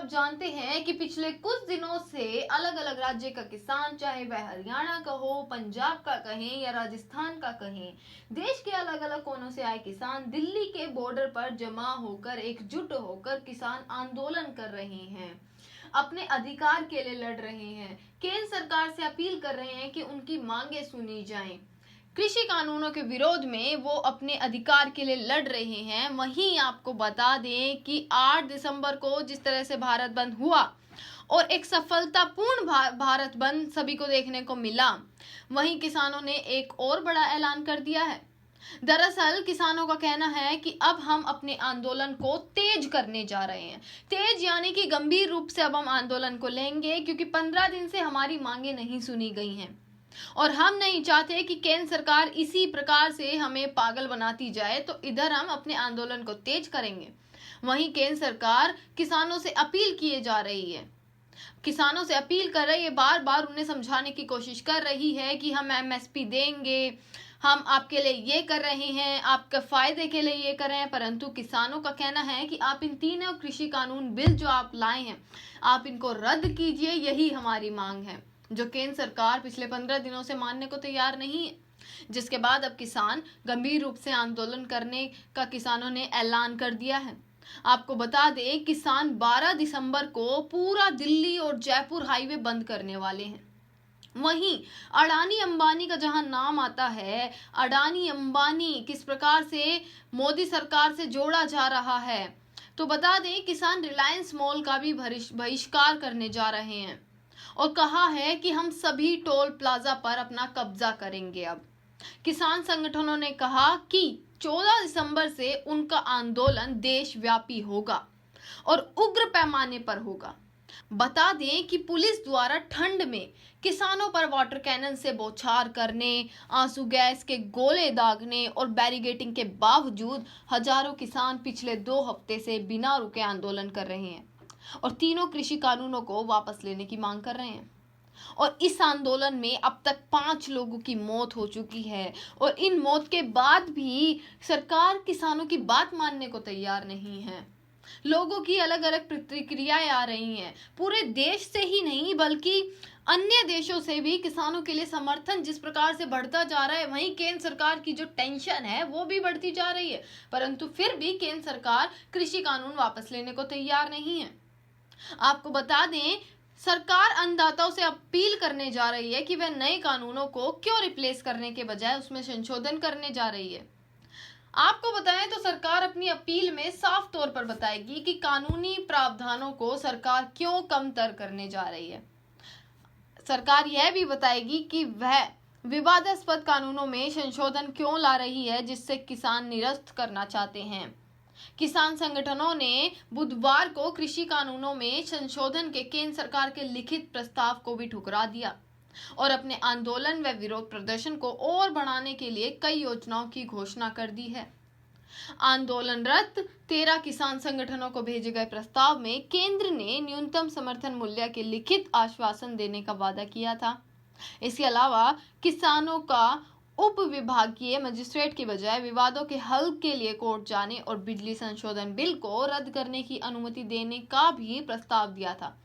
जानते हैं कि पिछले कुछ दिनों से अलग अलग राज्य का किसान, चाहे वह हरियाणा का हो, पंजाब का कहें या राजस्थान का कहें, देश के अलग अलग कोनों से आए किसान दिल्ली के बॉर्डर पर जमा होकर एकजुट होकर किसान आंदोलन कर रहे हैं, अपने अधिकार के लिए लड़ रहे हैं। केंद्र सरकार से अपील कर रहे हैं कि उनकी मांगे सुनी जाएं। कृषि कानूनों के विरोध में वो अपने अधिकार के लिए लड़ रहे हैं। वहीं आपको बता दें कि 8 दिसंबर को जिस तरह से भारत बंद हुआ और एक सफलतापूर्ण भारत बंद सभी को देखने को मिला, वहीं किसानों ने एक और बड़ा ऐलान कर दिया है। दरअसल किसानों का कहना है कि अब हम अपने आंदोलन को तेज करने जा रहे हैं। तेज यानी कि गंभीर रूप से अब हम आंदोलन को लेंगे, क्योंकि 15 दिन से हमारी मांगे नहीं सुनी गई हैं और हम नहीं चाहते कि केंद्र सरकार इसी प्रकार से हमें पागल बनाती जाए। तो इधर हम अपने आंदोलन को तेज करेंगे। वहीं केंद्र सरकार किसानों से अपील किए जा रही है, किसानों से अपील कर रही है, बार बार उन्हें समझाने की कोशिश कर रही है कि हम एमएसपी देंगे, हम आपके लिए ये कर रहे हैं, आपके फायदे के लिए ये कर रहे हैं। परंतु किसानों का कहना है कि आप इन तीनों कृषि कानून बिल जो आप लाए हैं, आप इनको रद्द कीजिए, यही हमारी मांग है, जो केंद्र सरकार पिछले 15 दिनों से मानने को तैयार नहीं है। जिसके बाद अब किसान गंभीर रूप से आंदोलन करने का किसानों ने ऐलान कर दिया है। आपको बता दें, किसान 12 दिसंबर को पूरा दिल्ली और जयपुर हाईवे बंद करने वाले हैं। वहीं अडानी अंबानी का जहां नाम आता है, अडानी अंबानी किस प्रकार से मोदी सरकार से जोड़ा जा रहा है, तो बता दें किसान रिलायंस मॉल का भी बहिष्कार करने जा रहे हैं और कहा है कि हम सभी टोल प्लाजा पर अपना कब्जा करेंगे। अब किसान संगठनों ने कहा कि 14 दिसंबर से उनका आंदोलन देशव्यापी होगा और उग्र पैमाने पर होगा। बता दें कि पुलिस द्वारा ठंड में किसानों पर वाटर कैनन से बौछार करने, आंसू गैस के गोले दागने और बैरिकेडिंग के बावजूद हजारों किसान पिछले 2 हफ्ते से बिना रुके आंदोलन कर रहे हैं और तीनों कृषि कानूनों को वापस लेने की मांग कर रहे हैं। और इस आंदोलन में अब तक 5 लोगों की मौत हो चुकी है और इन मौत के बाद भी सरकार किसानों की बात मानने को तैयार नहीं है। लोगों की अलग अलग प्रतिक्रियाएं आ रही हैं, पूरे देश से ही नहीं बल्कि अन्य देशों से भी किसानों के लिए समर्थन जिस प्रकार से बढ़ता जा रहा है, वहीं केंद्र सरकार की जो टेंशन है वो भी बढ़ती जा रही है। परंतु फिर भी केंद्र सरकार कृषि कानून वापस लेने को तैयार नहीं है। आपको बता दें, सरकार अन्नदाताओं से अपील करने जा रही है कि वह नए कानूनों को क्यों रिप्लेस करने के बजाय उसमें संशोधन करने जा रही है। आपको बताएं तो सरकार अपनी अपील में साफ तौर पर बताएगी कि कानूनी प्रावधानों को सरकार क्यों कमतर करने जा रही है। सरकार यह भी बताएगी कि वह विवादास्पद कानूनों में संशोधन क्यों ला रही है, जिससे किसान निरस्त करना चाहते हैं। किसान संगठनों ने बुधवार को कृषि कानूनों में संशोधन के केंद्र सरकार के लिखित प्रस्ताव को भी ठुकरा दिया और अपने आंदोलन व विरोध प्रदर्शन को और बढ़ाने के लिए कई योजनाओं की घोषणा कर दी है। आंदोलनरत 13 किसान संगठनों को भेजे गए प्रस्ताव में केंद्र ने न्यूनतम समर्थन मूल्य के लिखित आश्वासन देने का वादा किया था। इसके अलावा किसानों का उप विभागीय मजिस्ट्रेट के बजाय विवादों के हल के लिए कोर्ट जाने और बिजली संशोधन बिल को रद्द करने की अनुमति देने का भी प्रस्ताव दिया था,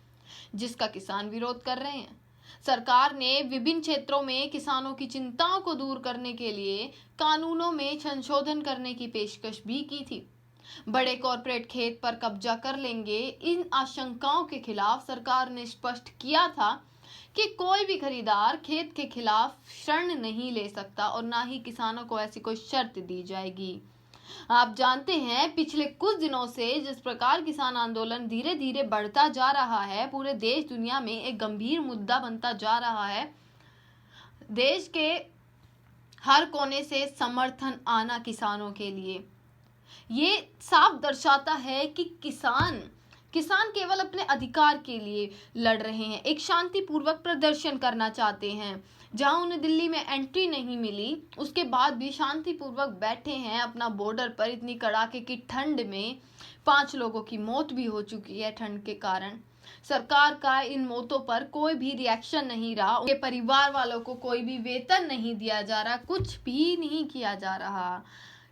जिसका किसान विरोध कर रहे हैं। सरकार ने विभिन्न क्षेत्रों में किसानों की चिंताओं को दूर करने के लिए कानूनों में संशोधन करने की पेशकश भी की थी। बड़े कॉरपोरेट खेत पर कब्जा कर लेंगे, इन आशंकाओं के खिलाफ सरकार ने स्पष्ट किया था कि कोई भी खरीदार खेत के खिलाफ ऋण नहीं ले सकता और ना ही किसानों को ऐसी कोई शर्त दी जाएगी। आप जानते हैं, पिछले कुछ दिनों से जिस प्रकार किसान आंदोलन धीरे धीरे बढ़ता जा रहा है, पूरे देश दुनिया में एक गंभीर मुद्दा बनता जा रहा है। देश के हर कोने से समर्थन आना किसानों के लिए ये साफ दर्शाता है कि किसान केवल अपने अधिकार के लिए लड़ रहे हैं, एक शांतिपूर्वक प्रदर्शन करना चाहते हैं। जहां उन्हें दिल्ली में एंट्री नहीं मिली, उसके बाद भी शांतिपूर्वक बैठे हैं अपना बॉर्डर पर। इतनी कड़ाके की ठंड में 5 लोगों की मौत भी हो चुकी है ठंड के कारण। सरकार का इन मौतों पर कोई भी रिएक्शन नहीं रहा, उनके परिवार वालों को कोई भी वेतन नहीं दिया जा रहा, कुछ भी नहीं किया जा रहा।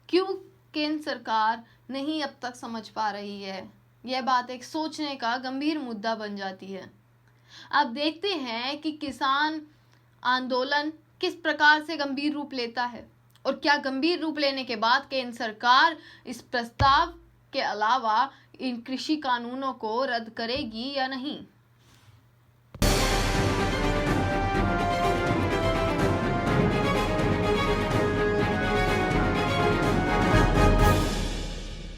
क्यों केंद्र सरकार नहीं अब तक समझ पा रही है? यह बात एक सोचने का गंभीर मुद्दा बन जाती है। अब देखते हैं कि किसान आंदोलन किस प्रकार से गंभीर रूप लेता है और क्या गंभीर रूप लेने के बाद केंद्र सरकार इस प्रस्ताव के अलावा इन कृषि कानूनों को रद्द करेगी या नहीं।